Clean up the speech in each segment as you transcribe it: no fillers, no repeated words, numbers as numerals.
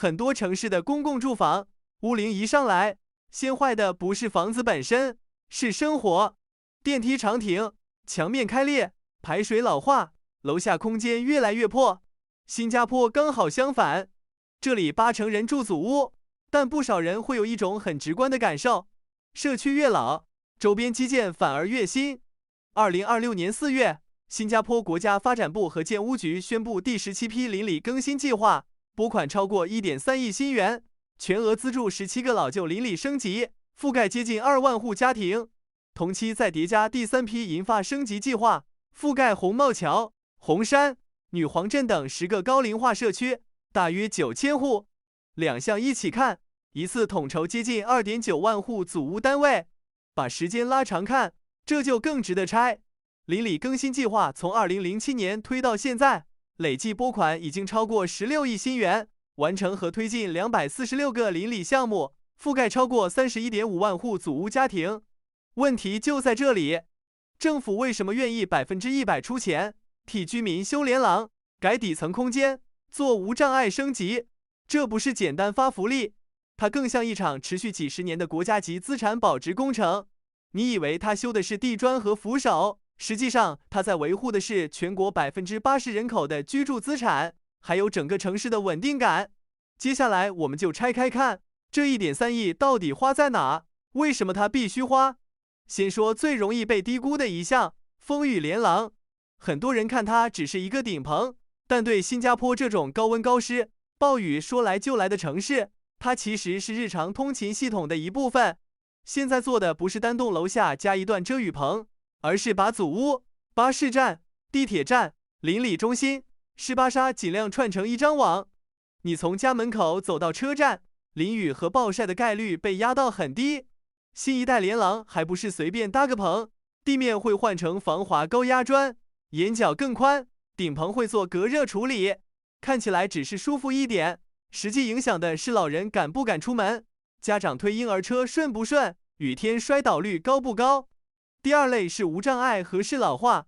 很多城市的公共住房，屋龄一上来，先坏的不是房子本身，是生活。电梯长停，墙面开裂，排水老化，楼下空间越来越破。新加坡刚好相反，这里80%人住祖屋，但不少人会有一种很直观的感受：社区越老，周边基建反而越新。2026年4月，新加坡国家发展部和建屋局宣布第17批邻里更新计划，拨款超过1.3亿新元，全额资助17个老旧邻里升级，覆盖接近2万户家庭。同期再叠加第3批银发升级计划，覆盖红帽桥、红山、女皇镇等10个高龄化社区，大约9000户。两项一起看，一次统筹接近2.9万户祖屋单位。把时间拉长看，这就更值得拆。邻里更新计划从2007年推到现在，累计拨款已经超过16亿新元，完成和推进246个邻里项目，覆盖超过31.5万户祖屋家庭。问题就在这里，政府为什么愿意100%出钱替居民修连廊、改底层空间、做无障碍升级？这不是简单发福利，它更像一场持续几十年的国家级资产保值工程。你以为它修的是地砖和扶手，实际上它在维护的是全国80%人口的居住资产，还有整个城市的稳定感。接下来我们就拆开看，这1.3亿到底花在哪？为什么它必须花？先说最容易被低估的一项，风雨连廊。很多人看它只是一个顶棚，但对新加坡这种高温高湿、暴雨说来就来的城市，它其实是日常通勤系统的一部分。现在做的不是单栋楼下加一段遮雨棚，而是把祖屋、巴士站、地铁站、邻里中心、湿巴沙尽量串成一张网。你从家门口走到车站，淋雨和暴晒的概率被压到很低。新一代连廊还不是随便搭个棚，地面会换成防滑高压砖，檐角更宽，顶棚会做隔热处理，看起来只是舒服一点，实际影响的是老人敢不敢出门，家长推婴儿车顺不顺，雨天摔倒率高不高。第二类是无障碍和适老化。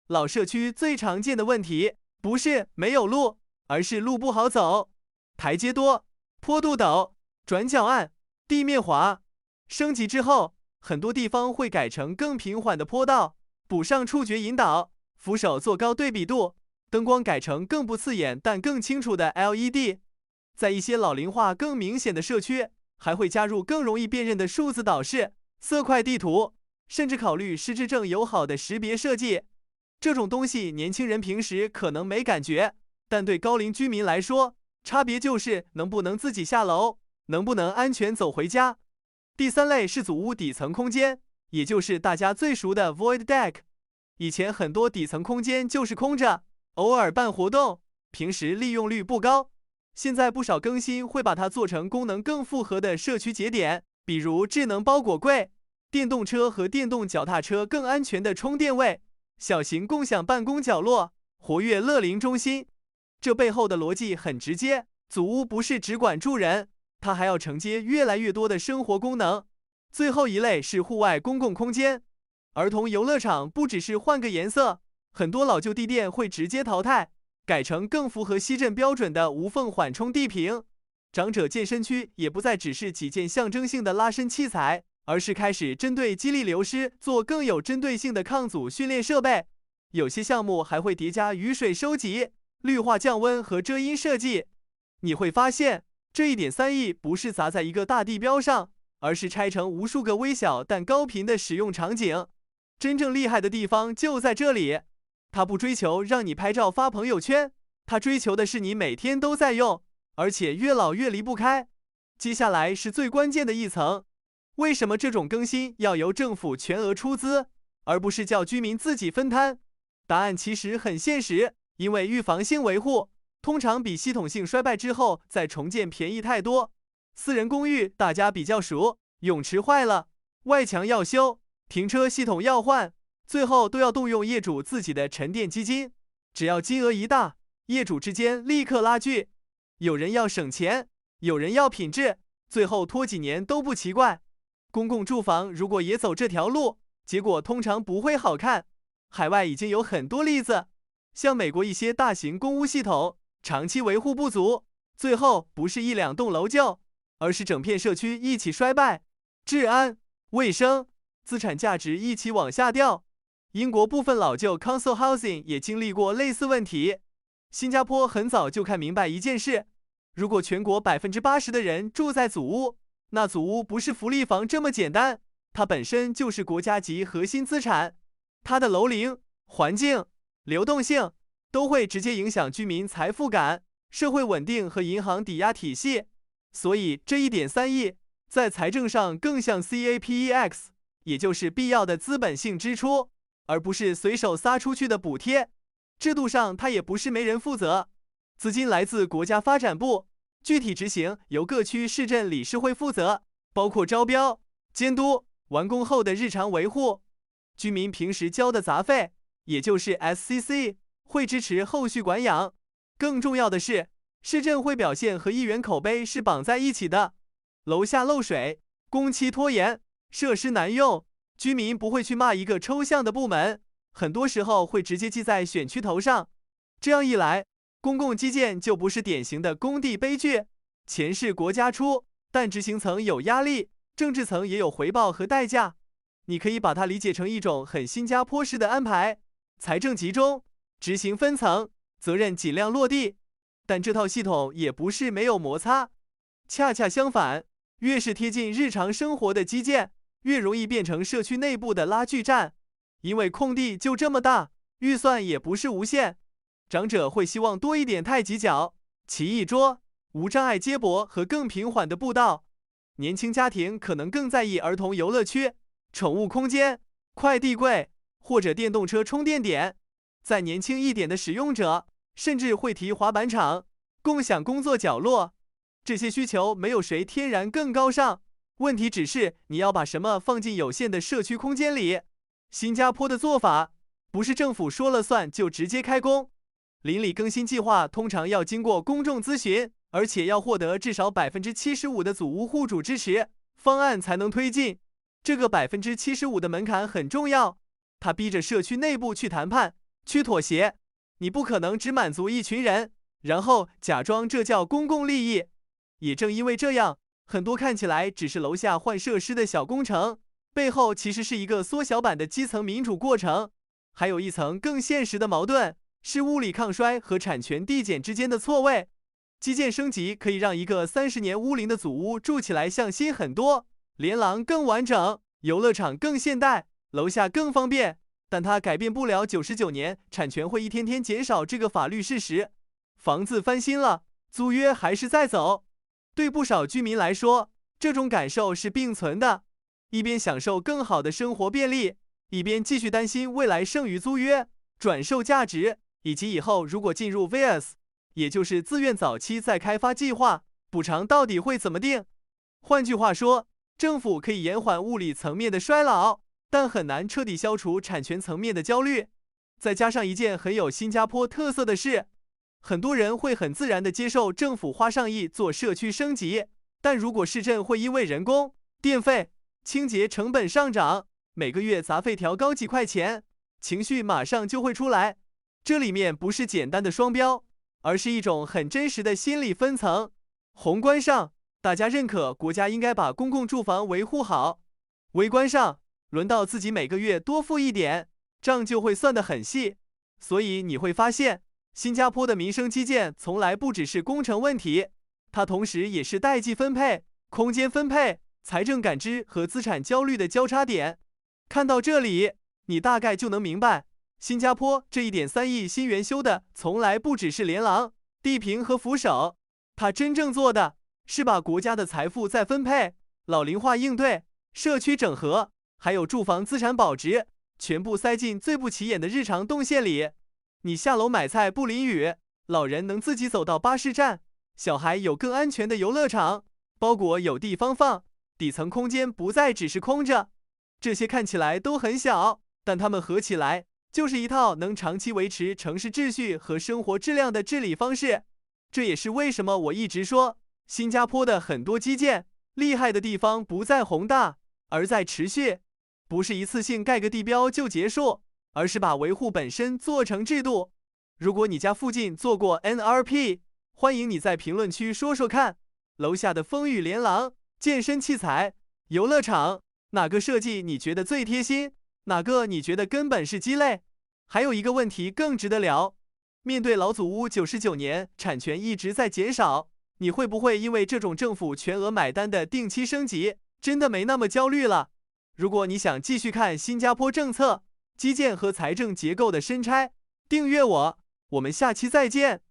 老社区最常见的问题不是没有路，而是路不好走，台阶多，坡度陡，转角暗，地面滑。升级之后，很多地方会改成更平缓的坡道，补上触觉引导，扶手做高对比度，灯光改成更不刺眼但更清楚的 LED。在一些老龄化更明显的社区，还会加入更容易辨认的数字导视、色块地图，甚至考虑失智症友好的识别设计。这种东西年轻人平时可能没感觉，但对高龄居民来说，差别就是能不能自己下楼，能不能安全走回家。第三类是祖屋底层空间，也就是大家最熟的 Void Deck。以前很多底层空间就是空着，偶尔办活动，平时利用率不高。现在不少更新会把它做成功能更复合的社区节点，比如智能包裹柜、电动车和电动脚踏车更安全的充电位、小型共享办公角落、活跃乐龄中心。这背后的逻辑很直接，祖屋不是只管住人，它还要承接越来越多的生活功能。最后一类是户外公共空间，儿童游乐场不只是换个颜色，很多老旧地垫会直接淘汰，改成更符合西镇标准的无缝缓冲地坪。长者健身区也不再只是几件象征性的拉伸器材，而是开始针对肌力流失做更有针对性的抗阻训练设备。有些项目还会叠加雨水收集、绿化降温和遮阴设计。你会发现，这1.3亿不是砸在一个大地标上，而是拆成无数个微小但高频的使用场景。真正厉害的地方就在这里，它不追求让你拍照发朋友圈，它追求的是你每天都在用，而且越老越离不开。接下来是最关键的一层，为什么这种更新要由政府全额出资，而不是叫居民自己分摊？答案其实很现实，因为预防性维护通常比系统性衰败之后再重建便宜太多。私人公寓大家比较熟，泳池坏了，外墙要修，停车系统要换，最后都要动用业主自己的沉淀基金。只要金额一大，业主之间立刻拉锯，有人要省钱，有人要品质，最后拖几年都不奇怪。公共住房如果也走这条路，结果通常不会好看。海外已经有很多例子，像美国一些大型公屋系统长期维护不足，最后不是一两栋楼就，而是整片社区一起衰败，治安、卫生、资产价值一起往下掉。英国部分老旧 council housing 也经历过类似问题。新加坡很早就看明白一件事，如果全国80%的人住在祖屋，那祖屋不是福利房这么简单，它本身就是国家级核心资产，它的楼龄、环境、流动性都会直接影响居民财富感、社会稳定和银行抵押体系。所以这1.3亿在财政上更像 CAPEX， 也就是必要的资本性支出，而不是随手撒出去的补贴。制度上它也不是没人负责，资金来自国家发展部，具体执行由各区市镇理事会负责，包括招标、监督、完工后的日常维护。居民平时交的杂费，也就是 SCC， 会支持后续管养。更重要的是，市政会表现和议员口碑是绑在一起的。楼下漏水、工期拖延、设施难用，居民不会去骂一个抽象的部门，很多时候会直接记在选区头上。这样一来，公共基建就不是典型的工地悲剧，钱是国家出，但执行层有压力，政治层也有回报和代价。你可以把它理解成一种很新加坡式的安排，财政集中，执行分层，责任尽量落地。但这套系统也不是没有摩擦，恰恰相反，越是贴近日常生活的基建，越容易变成社区内部的拉锯战。因为空地就这么大，预算也不是无限，长者会希望多一点太极角、棋艺桌、无障碍接驳和更平缓的步道，年轻家庭可能更在意儿童游乐区、宠物空间、快递柜或者电动车充电点。再年轻一点的使用者，甚至会提滑板场、共享工作角落。这些需求没有谁天然更高尚，问题只是你要把什么放进有限的社区空间里。新加坡的做法不是政府说了算就直接开工，邻里更新计划通常要经过公众咨询，而且要获得至少75%的祖屋户主支持，方案才能推进。这个75%的门槛很重要，它逼着社区内部去谈判、去妥协。你不可能只满足一群人，然后假装这叫公共利益。也正因为这样，很多看起来只是楼下换设施的小工程，背后其实是一个缩小版的基层民主过程。还有一层更现实的矛盾，是物理抗衰和产权递减之间的错位。基建升级可以让一个30年屋龄的祖屋住起来像新很多，连廊更完整，游乐场更现代，楼下更方便，但它改变不了99年产权会一天天减少这个法律事实。房子翻新了，租约还是在走。对不少居民来说，这种感受是并存的，一边享受更好的生活便利，一边继续担心未来剩余租约、转售价值，以及以后如果进入 VS， 也就是自愿早期再开发计划，补偿到底会怎么定。换句话说，政府可以延缓物理层面的衰老，但很难彻底消除产权层面的焦虑。再加上一件很有新加坡特色的事，很多人会很自然地接受政府花上亿做社区升级，但如果市镇会因为人工、电费、清洁成本上涨，每个月杂费调高几块钱，情绪马上就会出来。这里面不是简单的双标，而是一种很真实的心理分层。宏观上，大家认可国家应该把公共住房维护好；微观上，轮到自己每个月多付一点，账就会算得很细。所以你会发现，新加坡的民生基建从来不只是工程问题，它同时也是代际分配、空间分配、财政感知和资产焦虑的交叉点。看到这里，你大概就能明白，新加坡这1.3亿新元修的从来不只是连廊、地平和扶手，它真正做的是把国家的财富再分配、老龄化应对、社区整合，还有住房资产保值，全部塞进最不起眼的日常动线里。你下楼买菜不淋雨，老人能自己走到巴士站，小孩有更安全的游乐场，包裹有地方放，底层空间不再只是空着。这些看起来都很小，但它们合起来就是一套能长期维持城市秩序和生活质量的治理方式。这也是为什么我一直说，新加坡的很多基建厉害的地方不在宏大，而在持续，不是一次性盖个地标就结束，而是把维护本身做成制度。如果你家附近做过 NRP，欢迎你在评论区说说看，楼下的风雨连廊、健身器材、游乐场，哪个设计你觉得最贴心？哪个你觉得根本是鸡肋？还有一个问题更值得聊，面对老祖屋99年产权一直在减少，你会不会因为这种政府全额买单的定期升级，真的没那么焦虑了？如果你想继续看新加坡政策、基建和财政结构的深拆，订阅我，我们下期再见。